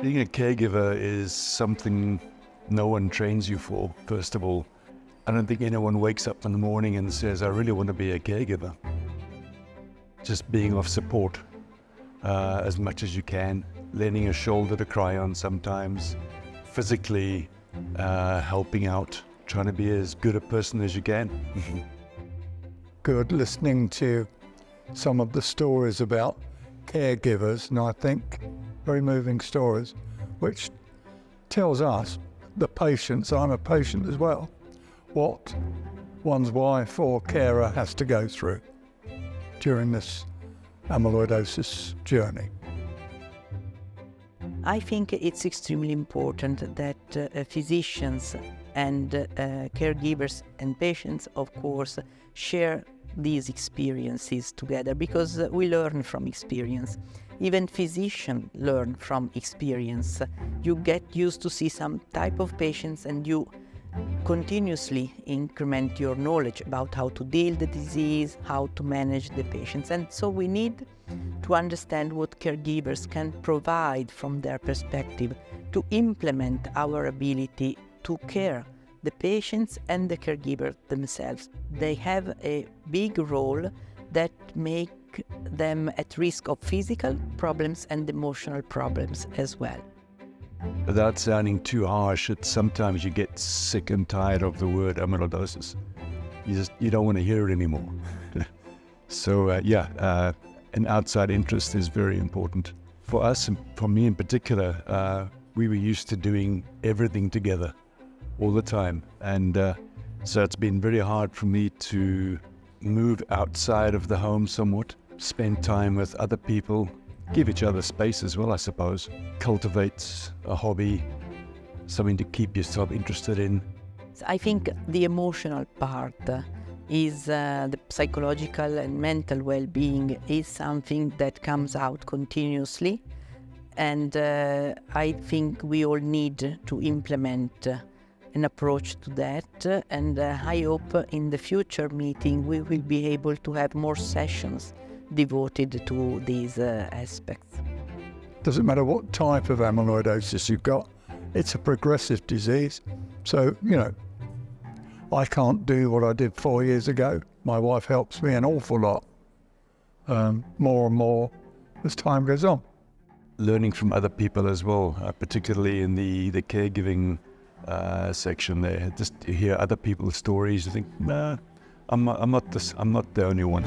Being a caregiver is something no one trains you for, first of all. I don't think anyone wakes up in the morning and says, I really want to be a caregiver. Just being of support as much as you can, lending a shoulder to cry on sometimes, physically helping out, trying to be as good a person as you can. Good listening to some of the stories about caregivers, and I think very moving stories, which tells us, the patients, I'm a patient as well, what one's wife or carer has to go through during this amyloidosis journey. I think it's extremely important that physicians and caregivers and patients, of course, share these experiences together, because we learn from experience. Even physicians learn from experience. You get used to see some type of patients and you continuously increment your knowledge about how to deal the disease, how to manage the patients. And so we need to understand what caregivers can provide from their perspective to implement our ability to care the patients and the caregiver themselves. They have a big role that make them at risk of physical problems and emotional problems as well. Without sounding too harsh, sometimes you get sick and tired of the word amyloidosis. You don't want to hear it anymore. So an outside interest is very important. For us, and for me in particular, we were used to doing everything together all the time. And so it's been very hard for me to move outside of the home somewhat, spend time with other people, give each other space as well, I suppose, cultivate a hobby, something to keep yourself interested in. I think the emotional part is the psychological and mental well-being is something that comes out continuously, and I think we all need to implement an approach to that, and I hope in the future meeting we will be able to have more sessions devoted to these aspects. Doesn't matter what type of amyloidosis you've got, it's a progressive disease. So, I can't do what I did 4 years ago. My wife helps me an awful lot, more and more as time goes on. Learning from other people as well, particularly in the caregiving section there. Just to hear other people's stories, I think, nah, I'm not the only one.